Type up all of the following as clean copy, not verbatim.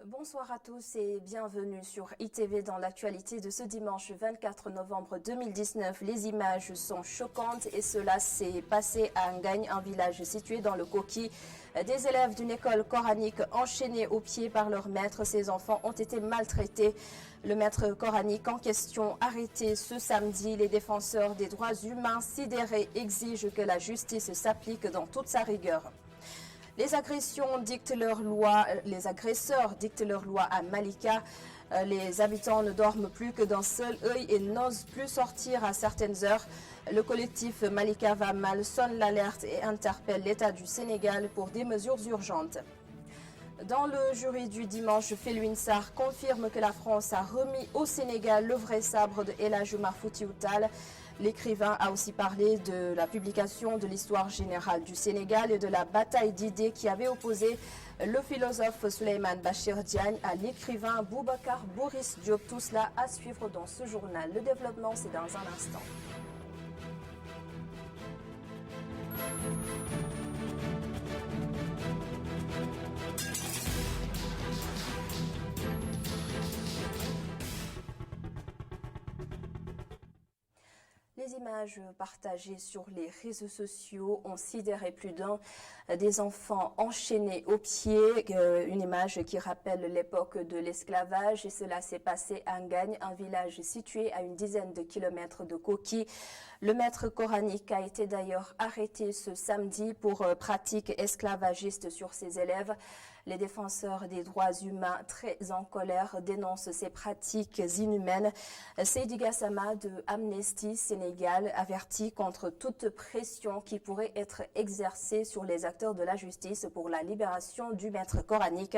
Bonsoir à tous et bienvenue sur ITV dans l'actualité de ce dimanche 24 novembre 2019. Les images sont choquantes et cela s'est passé à Ngagne, un village situé dans le Koki. Des élèves d'une école coranique enchaînés aux pieds par leur maître. Ces enfants ont été maltraités. Le maître coranique en question arrêté ce samedi. Les défenseurs des droits humains sidérés exigent que la justice s'applique dans toute sa rigueur. Les agresseurs dictent leur loi à Malika. Les habitants ne dorment plus que d'un seul œil et n'osent plus sortir à certaines heures. Le collectif Malika va mal sonne l'alerte et interpelle l'État du Sénégal pour des mesures urgentes. Dans le jury du dimanche, Felwine Sarr confirme que la France a remis au Sénégal le vrai sabre de El Hadji Oumar Foutiyou Tall. L'écrivain a aussi parlé de la publication de l'histoire générale du Sénégal et de la bataille d'idées qui avait opposé le philosophe Souleymane Bachir Diagne à l'écrivain Boubacar Boris Diop. Tout cela à suivre dans ce journal. Le développement, c'est dans un instant. Les images partagées sur les réseaux sociaux ont sidéré plus d'un. Des enfants enchaînés aux pieds, une image qui rappelle l'époque de l'esclavage. Et cela s'est passé à Ngagne, un village situé à une dizaine de kilomètres de Koki. Le maître coranique a été d'ailleurs arrêté ce samedi pour pratiques esclavagistes sur ses élèves. Les défenseurs des droits humains, très en colère, dénoncent ces pratiques inhumaines. Seydi Gassama de Amnesty Sénégal avertit contre toute pression qui pourrait être exercée sur les acteurs de la justice pour la libération du maître coranique.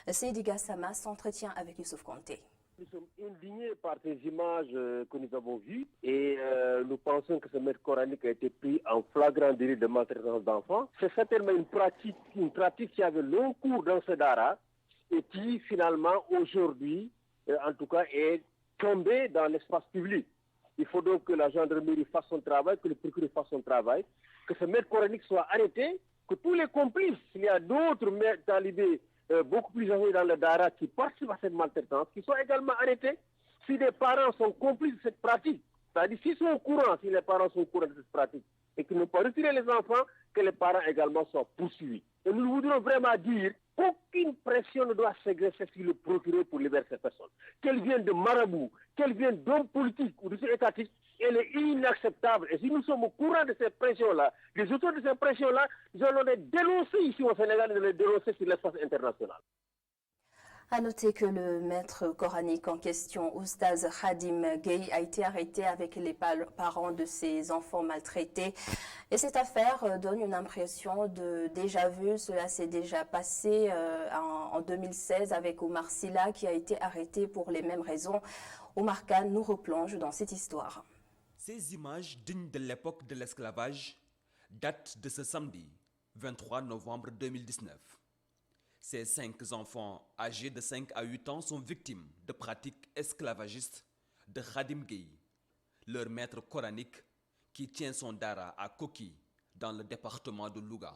Seydi Gassama s'entretient avec Youssouf Konté. Nous sommes indignés par ces images que nous avons vues et nous pensons que ce maître coranique a été pris en flagrant délit de maltraitance d'enfants. C'est certainement une pratique qui avait long cours dans ce dara et qui finalement aujourd'hui, en tout cas, est tombée dans l'espace public. Il faut donc que la gendarmerie fasse son travail, que le procureur fasse son travail, que ce maître coranique soit arrêté, que tous les complices, il y a d'autres maîtres talibés beaucoup plus âgés dans le Dara qui participent à cette maltraitance, qui soient également arrêtés si les parents sont complices de cette pratique. C'est-à-dire s'ils sont au courant, si les parents sont au courant de cette pratique et qu'ils n'ont pas retiré les enfants, que les parents également soient poursuivis. Et nous voudrions vraiment dire qu'aucune pression ne doit s'exercer sur le procureur pour libérer ces personnes. Qu'elles viennent de marabouts, qu'elles viennent d'hommes politiques ou de ceux étatiques, elle est inacceptable. Et si nous sommes au courant de ces pressions-là, les auteurs de ces pressions-là, nous allons les dénoncer ici au Sénégal et les dénoncer sur l'espace international. À noter que le maître coranique en question, Oustaz Khadim Gueye, a été arrêté avec les parents de ses enfants maltraités. Et cette affaire donne une impression de déjà vu. Cela s'est déjà passé en 2016 avec Omar Sylla qui a été arrêté pour les mêmes raisons. Omar Khan nous replonge dans cette histoire. Ces images dignes de l'époque de l'esclavage datent de ce samedi 23 novembre 2019. Ces 5 enfants âgés de 5 à 8 ans sont victimes de pratiques esclavagistes de Khadim Gueye, leur maître coranique qui tient son dara à Koki dans le département de Louga.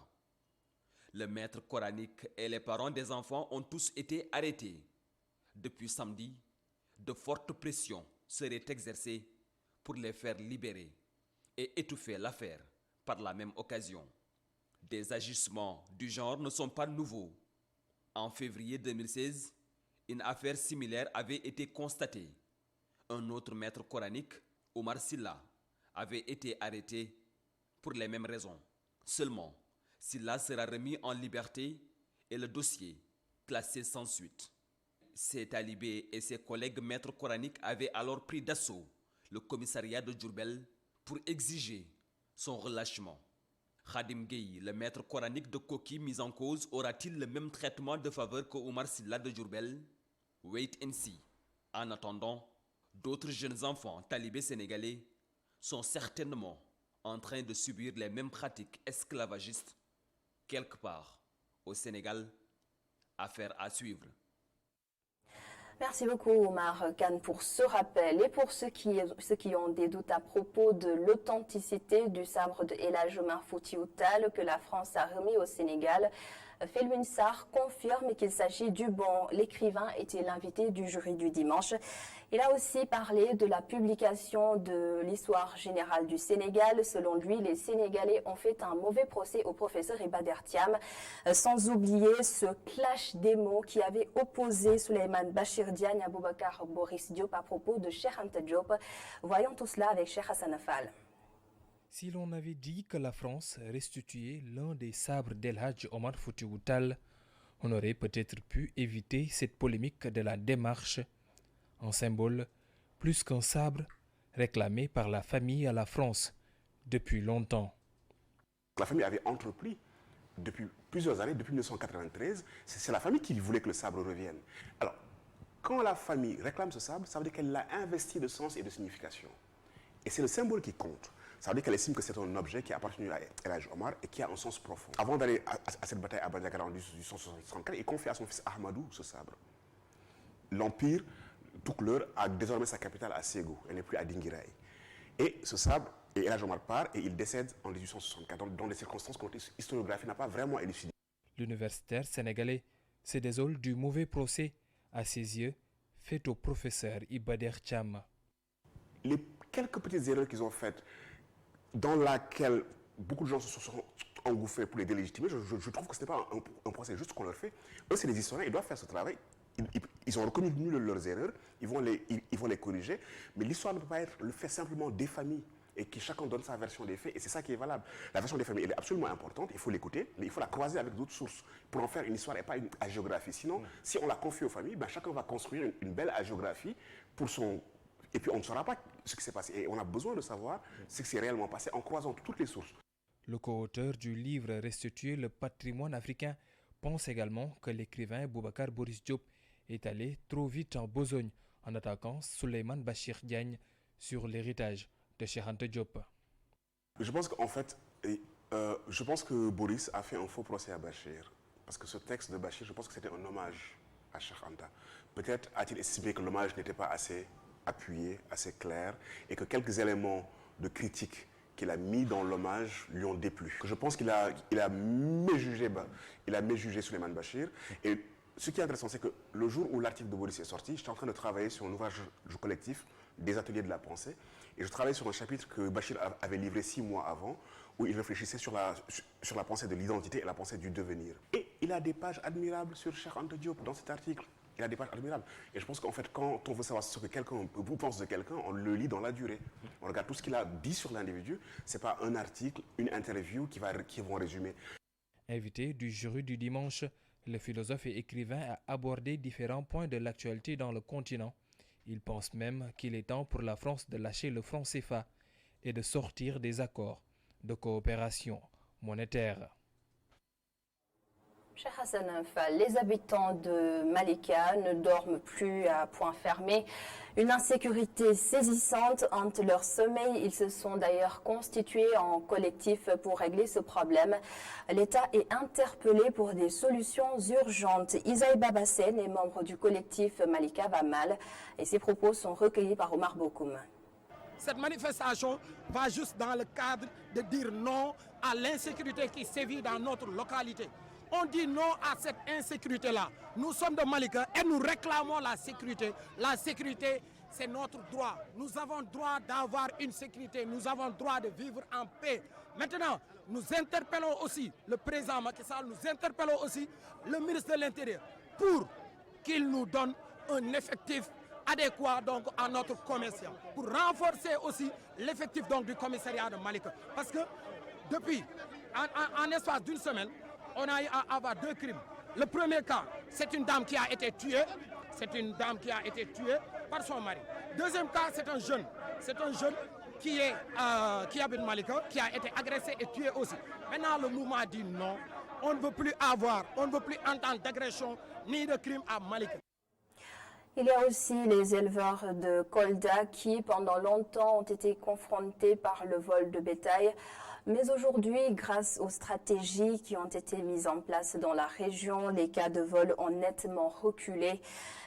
Le maître coranique et les parents des enfants ont tous été arrêtés. Depuis samedi, de fortes pressions seraient exercées pour les faire libérer et étouffer l'affaire par la même occasion. Des agissements du genre ne sont pas nouveaux. En février 2016, une affaire similaire avait été constatée. Un autre maître coranique, Omar Sylla, avait été arrêté pour les mêmes raisons. Seulement, Sylla sera remis en liberté et le dossier classé sans suite. Ces talibés et ses collègues maîtres coraniques avaient alors pris d'assaut le commissariat de Diourbel pour exiger son relâchement. Khadim Gueye, le maître coranique de Koki mis en cause, aura-t-il le même traitement de faveur que Omar Sylla de Diourbel? Wait and see. En attendant, d'autres jeunes enfants talibés sénégalais sont certainement en train de subir les mêmes pratiques esclavagistes quelque part au Sénégal. Affaire à suivre. Merci beaucoup Omar Khan pour ce rappel. Et pour ceux qui ont des doutes à propos de l'authenticité du sabre de El Hadji Oumar Foutiyou Tall que la France a remis au Sénégal, Felwine Sarr confirme qu'il s'agit du bon. L'écrivain était l'invité du jury du dimanche. Il a aussi parlé de la publication de l'histoire générale du Sénégal. Selon lui, les Sénégalais ont fait un mauvais procès au professeur Iba Der Thiam, sans oublier ce clash des mots qui avait opposé Souleymane Bachir Diagne à Boubacar Boris Diop à propos de Cheikh Anta Diop. Voyons tout cela avec Cheikh Hassan Fall. Si l'on avait dit que la France restituait l'un des sabres d'El Hadj Omar Foutiyou Tall, on aurait peut-être pu éviter cette polémique de la démarche, un symbole plus qu'un sabre réclamé par la famille à la France depuis longtemps. La famille avait entrepris depuis plusieurs années, depuis 1993, c'est la famille qui voulait que le sabre revienne. Alors, quand la famille réclame ce sabre, ça veut dire qu'elle l'a investi de sens et de signification. Et c'est le symbole qui compte. Ça veut dire qu'elle estime que c'est un objet qui a appartenu à El Hadj Omar et qui a un sens profond. Avant d'aller à cette bataille à Bandiagara en 1864, il confie à son fils Ahmadou ce sabre. L'empire Toukleur a désormais sa capitale à Ségou, elle n'est plus à Dinguiraye. Et ce sabre, et El Hadj Omar part et il décède en 1864, dans des circonstances que l'historiographie n'a pas vraiment élucidées. L'universitaire sénégalais se désole du mauvais procès, à ses yeux, fait au professeur Iba Der Thiam. Les quelques petites erreurs qu'ils ont faites, dans laquelle beaucoup de gens se sont engouffrés pour les délégitimer, je trouve que ce n'est pas un procès juste qu'on leur fait. Eux, c'est des historiens, ils doivent faire ce travail. Ils ont reconnu leurs erreurs, ils vont les corriger, mais l'histoire ne peut pas être le fait simplement des familles et que chacun donne sa version des faits, et c'est ça qui est valable. La version des familles, elle est absolument importante, il faut l'écouter, mais il faut la croiser avec d'autres sources pour en faire une histoire et pas une hagiographie. Sinon, si on la confie aux familles, ben, chacun va construire une belle hagiographie pour son... Et puis on ne saura pas ce qui s'est passé. Et on a besoin de savoir ce qui s'est réellement passé en croisant toutes les sources. Le co-auteur du livre Restituer le patrimoine africain pense également que l'écrivain Boubacar Boris Diop est allé trop vite en besogne en attaquant Souleymane Bachir Diagne sur l'héritage de Cheikh Anta Diop. Je pense qu'en fait, je pense que Boris a fait un faux procès à Bachir. Parce que ce texte de Bachir, je pense que c'était un hommage à Cheikh Anta. Peut-être a-t-il estimé que l'hommage n'était pas assez appuyé, assez clair, et que quelques éléments de critique qu'il a mis dans l'hommage lui ont déplu. Je pense qu'il a méjugé Souleymane Bachir. Et ce qui est intéressant, c'est que le jour où l'article de Boris est sorti, j'étais en train de travailler sur un ouvrage collectif des ateliers de la pensée. Et je travaillais sur un chapitre que Bachir avait livré 6 mois avant, où il réfléchissait sur la pensée de l'identité et la pensée du devenir. Et il a des pages admirables sur Cheikh Anta Diop dans cet article. Il a des pages admirables. Et je pense qu'en fait, quand on veut savoir ce que quelqu'un vous pense de quelqu'un, on le lit dans la durée. On regarde tout ce qu'il a dit sur l'individu. Ce n'est pas un article, une interview qui vont résumer. Invité du jury du dimanche, le philosophe et écrivain a abordé différents points de l'actualité dans le continent. Il pense même qu'il est temps pour la France de lâcher le franc CFA et de sortir des accords de coopération monétaire. Cheikh Hassan Fall, les habitants de Malika ne dorment plus à point fermé. Une insécurité saisissante hante leur sommeil. Ils se sont d'ailleurs constitués en collectif pour régler ce problème. L'État est interpellé pour des solutions urgentes. Isaïe Babassène est membre du collectif Malika va mal et ses propos sont recueillis par Omar Bokoum. Cette manifestation va juste dans le cadre de dire non à l'insécurité qui sévit dans notre localité. On dit non à cette insécurité-là. Nous sommes de Malika et nous réclamons la sécurité. La sécurité, c'est notre droit. Nous avons droit d'avoir une sécurité. Nous avons droit de vivre en paix. Maintenant, nous interpellons aussi le président Macky Sall, nous interpellons aussi le ministre de l'Intérieur pour qu'il nous donne un effectif adéquat donc à notre commercial, pour renforcer aussi l'effectif donc du commissariat de Malika. Parce que depuis, en espace d'une semaine, on a eu à avoir 2 crimes. Le premier cas, c'est une dame qui a été tuée. C'est une dame qui a été tuée par son mari. Deuxième cas, c'est un jeune. C'est un jeune qui habite Malika, qui a été agressé et tué aussi. Maintenant, le mouvement dit non. On ne veut plus entendre d'agression ni de crime à Malika. Il y a aussi les éleveurs de Kolda qui, pendant longtemps, ont été confrontés par le vol de bétail. Mais aujourd'hui, grâce aux stratégies qui ont été mises en place dans la région, les cas de vol ont nettement reculé.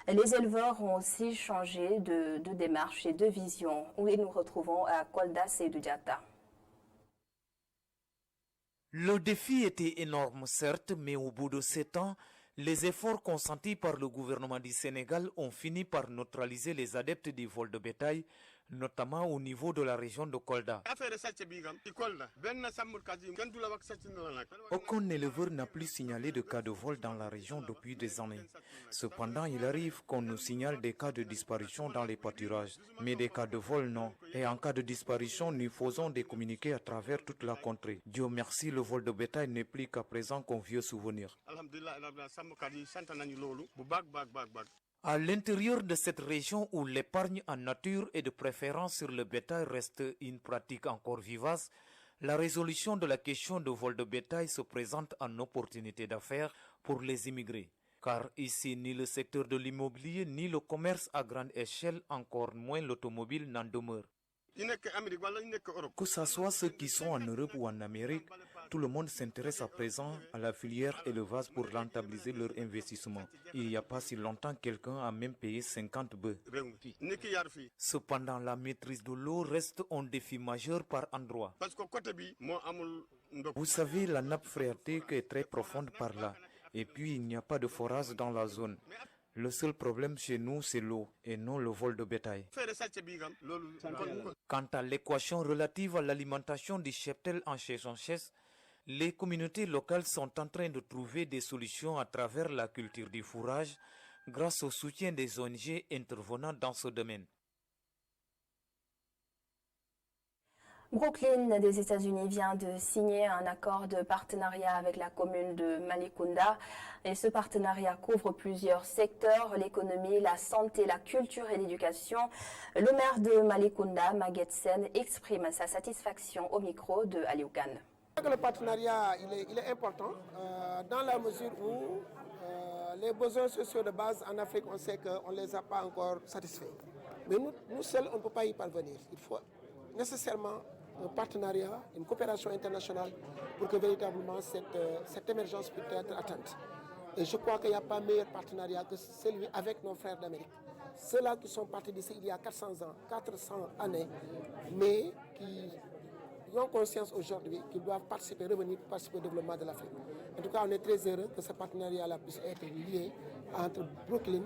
Les éleveurs ont aussi changé de démarche et de vision. Où nous retrouvons à Kolda Seydou Diatta. Le défi était énorme, certes, mais au bout de 7 ans, les efforts consentis par le gouvernement du Sénégal ont fini par neutraliser les adeptes du vol de bétail, notamment au niveau de la région de Kolda. Aucun éleveur n'a plus signalé de cas de vol dans la région depuis des années. Cependant, il arrive qu'on nous signale des cas de disparition dans les pâturages, mais des cas de vol non. Et en cas de disparition, nous faisons des communiqués à travers toute la contrée. Dieu merci, le vol de bétail n'est plus qu'à présent qu'un vieux souvenir. À l'intérieur de cette région où l'épargne en nature et de préférence sur le bétail reste une pratique encore vivace, la résolution de la question de vol de bétail se présente en opportunité d'affaires pour les immigrés. Car ici, ni le secteur de l'immobilier, ni le commerce à grande échelle, encore moins l'automobile n'en demeure. Que ce soit ceux qui sont en Europe ou en Amérique, tout le monde s'intéresse à présent à la filière élevage pour rentabiliser leur investissement. Il n'y a pas si longtemps, quelqu'un a même payé 50 bœufs. Cependant, la maîtrise de l'eau reste un défi majeur par endroit. Vous savez, la nappe phréatique est très profonde par là. Et puis, il n'y a pas de forage dans la zone. Le seul problème chez nous, c'est l'eau et non le vol de bétail. Quant à l'équation relative à l'alimentation du cheptel en chaise, les communautés locales sont en train de trouver des solutions à travers la culture du fourrage grâce au soutien des ONG intervenant dans ce domaine. Brooklyn des États-Unis vient de signer un accord de partenariat avec la commune de Malicounda. Et ce partenariat couvre plusieurs secteurs, l'économie, la santé, la culture et l'éducation. Le maire de Malicounda, Maguette Sen, exprime sa satisfaction au micro de Aliou Kane. Le partenariat il est important dans la mesure où les besoins sociaux de base en Afrique, on sait qu'on ne les a pas encore satisfaits. Mais nous seuls, on ne peut pas y parvenir. Il faut nécessairement un partenariat, une coopération internationale pour que véritablement cette émergence puisse être atteinte. Et je crois qu'il n'y a pas meilleur partenariat que celui avec nos frères d'Amérique. Ceux-là qui sont partis d'ici il y a 400 ans, 400 années, mais qui ont conscience aujourd'hui qu'ils doivent revenir participer au développement de l'Afrique. En tout cas, on est très heureux que ce partenariat-là puisse être lié entre Brooklyn,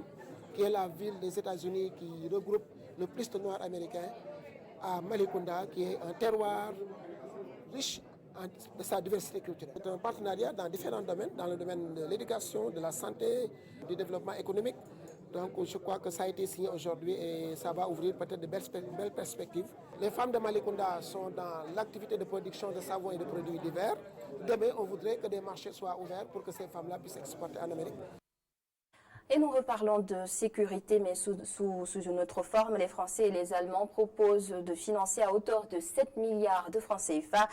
qui est la ville des États-Unis qui regroupe le plus de Noirs américains, à Malicounda, qui est un terroir riche de sa diversité culturelle. C'est un partenariat dans différents domaines, dans le domaine de l'éducation, de la santé, du développement économique. Donc je crois que ça a été signé aujourd'hui et ça va ouvrir peut-être de belles perspectives. Les femmes de Malicounda sont dans l'activité de production de savons et de produits divers. Demain, on voudrait que des marchés soient ouverts pour que ces femmes-là puissent exporter en Amérique. Et nous reparlons de sécurité, mais sous une autre forme. Les Français et les Allemands proposent de financer à hauteur de 7 milliards de francs CFA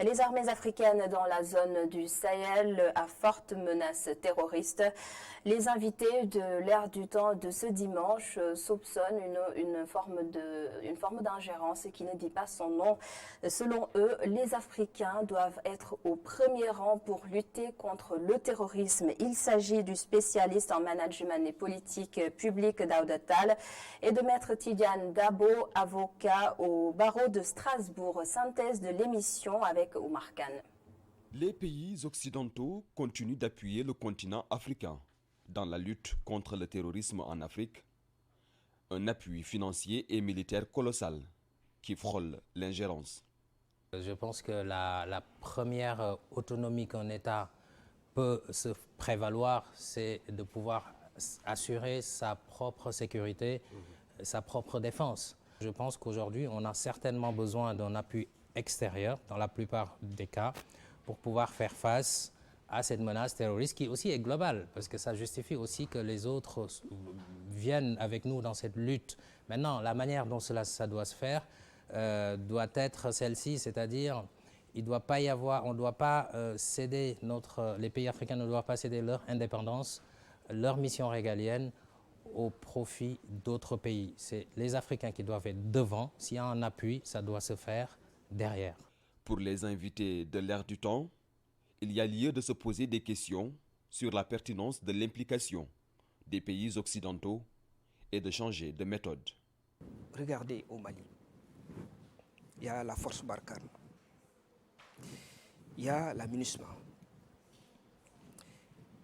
les armées africaines dans la zone du Sahel à forte menace terroriste. Les invités de l'Air du Temps de ce dimanche soupçonnent une forme d'ingérence qui ne dit pas son nom. Selon eux, les Africains doivent être au premier rang pour lutter contre le terrorisme. Il s'agit du spécialiste en management et politique publique Daouda Tall et de maître Tidiane Dabo, avocat au barreau de Strasbourg. Synthèse de l'émission avec Oumar Kane. Les pays occidentaux continuent d'appuyer le continent africain dans la lutte contre le terrorisme en Afrique. Un appui financier et militaire colossal qui frôle l'ingérence. Je pense que la première autonomie qu'un État peut se prévaloir, c'est de pouvoir assurer sa propre sécurité, sa propre défense. Je pense qu'aujourd'hui, on a certainement besoin d'un appui extérieur, dans la plupart des cas, pour pouvoir faire face à cette menace terroriste qui aussi est globale, parce que ça justifie aussi que les autres viennent avec nous dans cette lutte. Maintenant, la manière dont ça doit se faire doit être celle-ci, c'est-à-dire il doit pas y avoir, on ne doit pas céder les pays africains ne doivent pas céder leur indépendance, leur mission régalienne au profit d'autres pays. C'est les Africains qui doivent être devant. S'il y a un appui, ça doit se faire derrière. Pour les invités de l'Air du Temps, il y a lieu de se poser des questions sur la pertinence de l'implication des pays occidentaux et de changer de méthode. Regardez au Mali, il y a la force Barkhane. il y a la MINUSMA,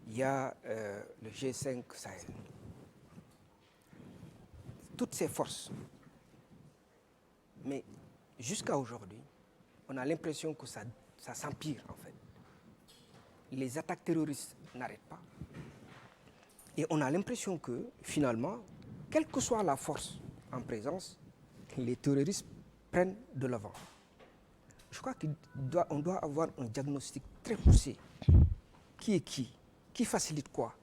il y a le G5 Sahel. Toutes ces forces. Mais jusqu'à aujourd'hui, on a l'impression que ça s'empire en fait. Les attaques terroristes n'arrêtent pas. Et on a l'impression que finalement, quelle que soit la force en présence, les terroristes prennent de l'avant. Je crois qu'on doit avoir un diagnostic très poussé. Qui est qui? Qui facilite quoi?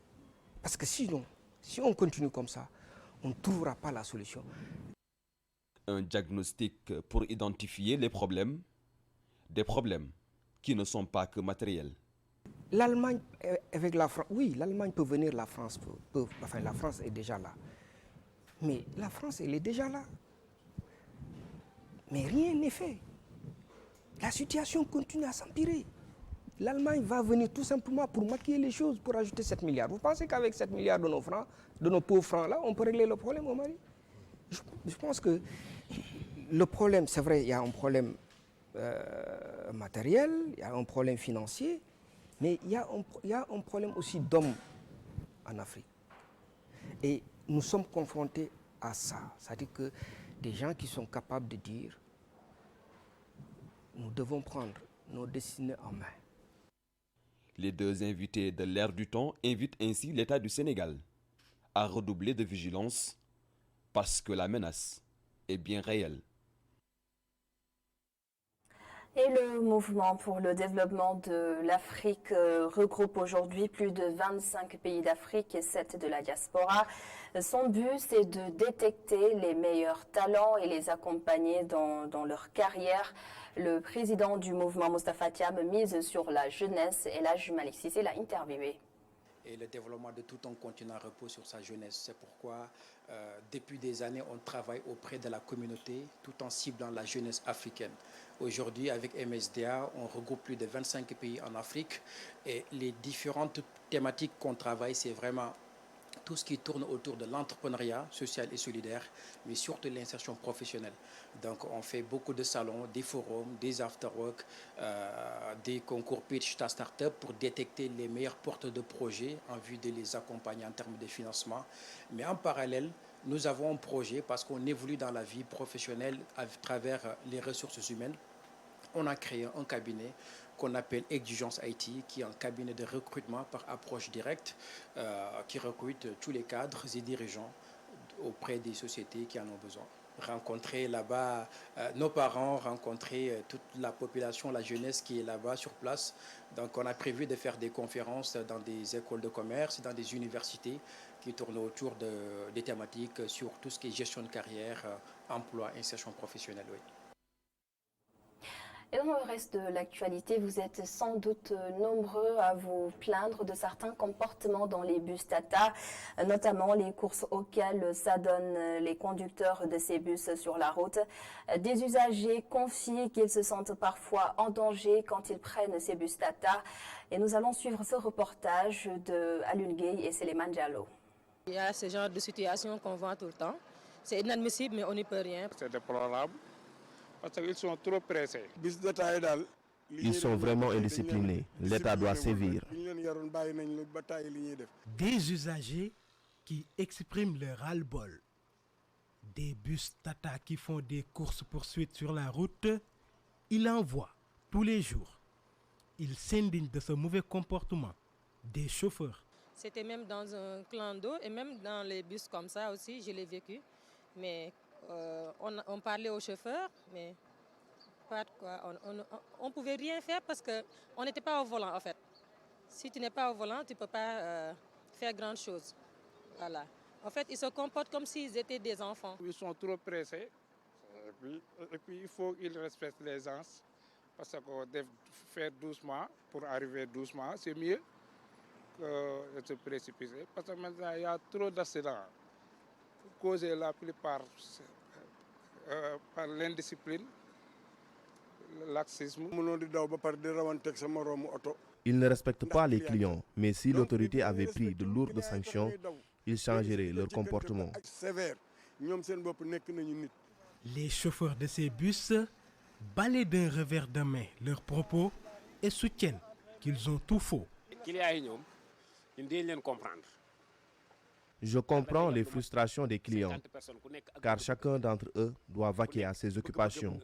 Parce que sinon, si on continue comme ça, on ne trouvera pas la solution. Un diagnostic pour identifier les problèmes, des problèmes qui ne sont pas que matériels. L'Allemagne avec la France, oui, l'Allemagne peut venir, la France enfin la France est déjà là. Mais la France, elle est déjà là. Mais rien n'est fait. La situation continue à s'empirer. L'Allemagne va venir tout simplement pour maquiller les choses, pour ajouter 7 milliards. Vous pensez qu'avec 7 milliards de nos francs, de nos pauvres francs là, on peut régler le problème au Mali? Je pense que le problème, c'est vrai, il y a un problème matériel, il y a un problème financier, mais il y a un problème aussi d'hommes en Afrique. Et nous sommes confrontés à ça. C'est-à-dire que des gens qui sont capables de dire nous devons prendre nos destinées en main. Les deux invités de l'Air du Temps invitent ainsi l'État du Sénégal à redoubler de vigilance parce que la menace est bien réelle. Et le mouvement pour le développement de l'Afrique regroupe aujourd'hui plus de 25 pays d'Afrique et 7 de la diaspora. Son but, c'est de détecter les meilleurs talents et les accompagner dans leur carrière. Le président du mouvement, Moustapha Thiam, mise sur la jeunesse et la Malick Cissé l'a interviewé. Et le développement de tout un continent repose sur sa jeunesse. C'est pourquoi, depuis des années, on travaille auprès de la communauté tout en ciblant la jeunesse africaine. Aujourd'hui, avec MSDA, on regroupe plus de 25 pays en Afrique et les différentes thématiques qu'on travaille, c'est vraiment tout ce qui tourne autour de l'entrepreneuriat social et solidaire, mais surtout l'insertion professionnelle. Donc on fait beaucoup de salons, des forums, des after-work, des concours pitch ta start-up pour détecter les meilleurs porteurs de projets en vue de les accompagner en termes de financement. Mais en parallèle, nous avons un projet parce qu'on évolue dans la vie professionnelle à travers les ressources humaines. On a créé un cabinet qu'on appelle Exigence IT, qui est un cabinet de recrutement par approche directe, qui recrute tous les cadres et dirigeants auprès des sociétés qui en ont besoin. Rencontrer là-bas nos parents, rencontrer toute la population, la jeunesse qui est là-bas sur place. Donc on a prévu de faire des conférences dans des écoles de commerce, dans des universités qui tournent autour des thématiques sur tout ce qui est gestion de carrière, emploi, insertion professionnelle. Oui. Et dans le reste de l'actualité, vous êtes sans doute nombreux à vous plaindre de certains comportements dans les bus Tata, notamment les courses auxquelles s'adonnent les conducteurs de ces bus sur la route. Des usagers confient qu'ils se sentent parfois en danger quand ils prennent ces bus Tata. Et nous allons suivre ce reportage de Alun Gueye et Suleiman Diallo. Il y a ce genre de situation qu'on voit tout le temps. C'est inadmissible, mais on n'y peut rien. C'est déplorable. Parce qu'ils sont trop pressés. Ils sont vraiment indisciplinés. L'État doit sévir. Des usagers qui expriment leur ras-le-bol. Des bus Tata qui font des courses-poursuites sur la route, ils en voient tous les jours. Ils s'indignent de ce mauvais comportement des chauffeurs. C'était même dans un clando et même dans les bus comme ça aussi, je l'ai vécu. Mais on parlait aux chauffeurs, mais pas de quoi. On ne pouvait rien faire parce qu'on n'était pas au volant en fait. Si tu n'es pas au volant, tu ne peux pas faire grand chose. Voilà. En fait, ils se comportent comme s'ils étaient des enfants. Ils sont trop pressés. Et puis il faut qu'ils respectent les gens. Parce qu'on doit faire doucement pour arriver doucement. C'est mieux que de se précipiter. Parce que maintenant, il y a trop d'accidents. Causés la plupart par l'indiscipline, le laxisme. Ils ne respectent pas les clients, mais si l'autorité avait pris de lourdes sanctions, ils changeraient leur comportement. Les chauffeurs de ces bus balaient d'un revers de main leurs propos et soutiennent qu'ils ont tout faux. Je comprends les frustrations des clients, car chacun d'entre eux doit vaquer à ses occupations.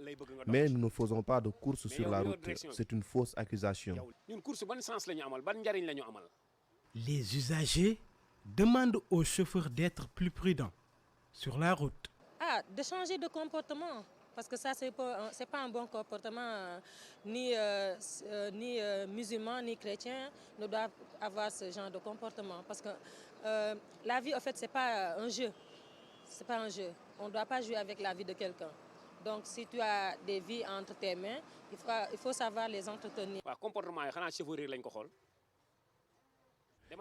Mais nous ne faisons pas de course sur la route. C'est une fausse accusation. Les usagers demandent aux chauffeurs d'être plus prudents sur la route. De changer de comportement, parce que ça, c'est pas un bon comportement. Ni musulmans, ni chrétiens ne doivent avoir ce genre de comportement. Parce que la vie, en fait, c'est pas un jeu. C'est pas un jeu. On ne doit pas jouer avec la vie de quelqu'un. Donc, si tu as des vies entre tes mains, il faut savoir les entretenir.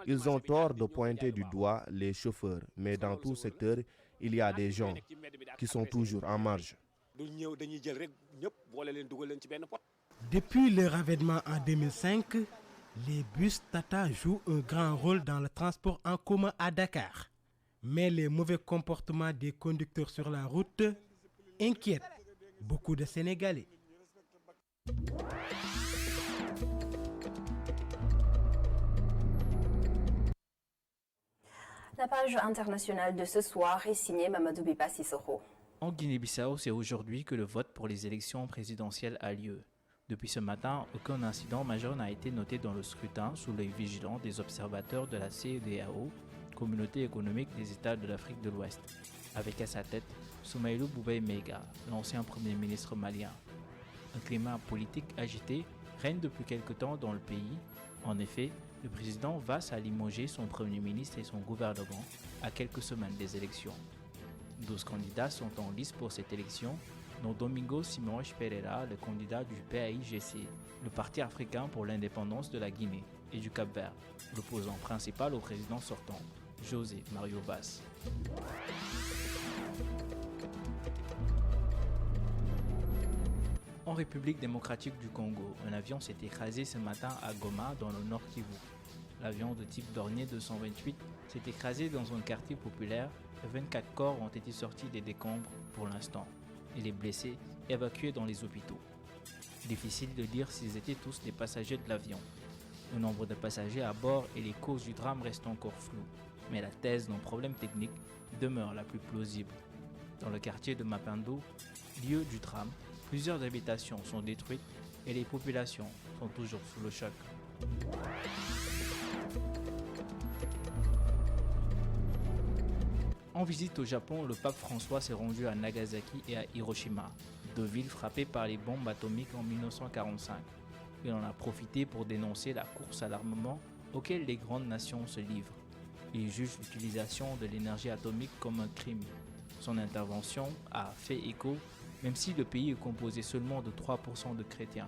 Ils ont tort de pointer du doigt les chauffeurs, mais dans tout secteur, il y a des gens qui sont toujours en marge. Depuis leur avènement en 2005, les bus Tata jouent un grand rôle dans le transport en commun à Dakar. Mais les mauvais comportements des conducteurs sur la route inquiètent beaucoup de Sénégalais. La page internationale de ce soir est signée Mamadou Bipa Sissoko. En Guinée-Bissau, c'est aujourd'hui que le vote pour les élections présidentielles a lieu. Depuis ce matin, aucun incident majeur n'a été noté dans le scrutin sous l'œil vigilant des observateurs de la CEDEAO, Communauté économique des États de l'Afrique de l'Ouest, avec à sa tête Soumaïlou Boubèye Maïga, l'ancien Premier ministre malien. Un climat politique agité règne depuis quelque temps dans le pays. En effet, le président Vass a limogé son Premier ministre et son gouvernement à quelques semaines des élections. 12 candidats sont en lice pour cette élection, dont Domingo Simões Pereira, le candidat du PAIGC, le Parti africain pour l'indépendance de la Guinée et du Cap-Vert, l'opposant principal au président sortant, José Mario Vaz. En République démocratique du Congo, un avion s'est écrasé ce matin à Goma, dans le Nord Kivu. L'avion de type Dornier 228 s'est écrasé dans un quartier populaire et 24 corps ont été sortis des décombres pour l'instant et les blessés évacués dans les hôpitaux. Difficile de dire s'ils étaient tous des passagers de l'avion. Le nombre de passagers à bord et les causes du drame restent encore floues, mais la thèse d'un problème technique demeure la plus plausible. Dans le quartier de Mapendo, lieu du drame, plusieurs habitations sont détruites et les populations sont toujours sous le choc. En visite au Japon, le pape François s'est rendu à Nagasaki et à Hiroshima, deux villes frappées par les bombes atomiques en 1945. Il en a profité pour dénoncer la course à l'armement auquel les grandes nations se livrent. Il juge l'utilisation de l'énergie atomique comme un crime. Son intervention a fait écho, même si le pays est composé seulement de 3% de chrétiens.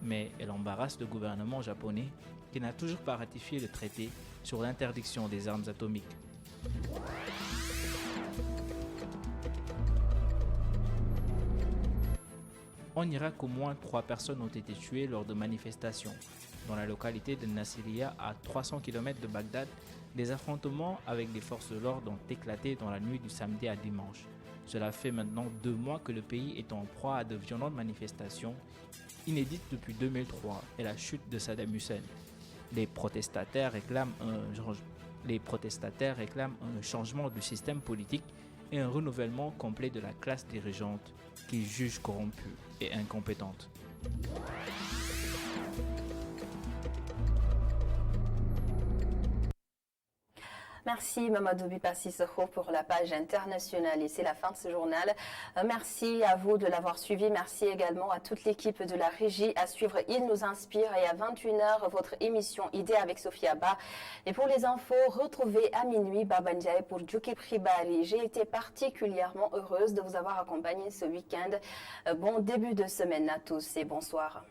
Mais elle embarrasse le gouvernement japonais qui n'a toujours pas ratifié le traité sur l'interdiction des armes atomiques. En Irak, au moins 3 personnes ont été tuées lors de manifestations. Dans la localité de Nasiriyah, à 300 km de Bagdad, des affrontements avec les forces de l'ordre ont éclaté dans la nuit du samedi à dimanche. Cela fait maintenant 2 mois que le pays est en proie à de violentes manifestations, inédites depuis 2003 et la chute de Saddam Hussein. Les protestataires réclament un changement du système politique et un renouvellement complet de la classe dirigeante qu'ils jugent corrompue et incompétente. Merci Mamadou Bipa Sissoko pour la page internationale et c'est la fin de ce journal. Merci à vous de l'avoir suivi. Merci également à toute l'équipe de la régie. À suivre, il nous inspire et à 21h, votre émission Idée avec Sophia Ba. Et pour les infos, retrouvez à minuit Baba Ndiaye pour Djuki Pribari. J'ai été particulièrement heureuse de vous avoir accompagné ce week-end. Bon début de semaine à tous et bonsoir.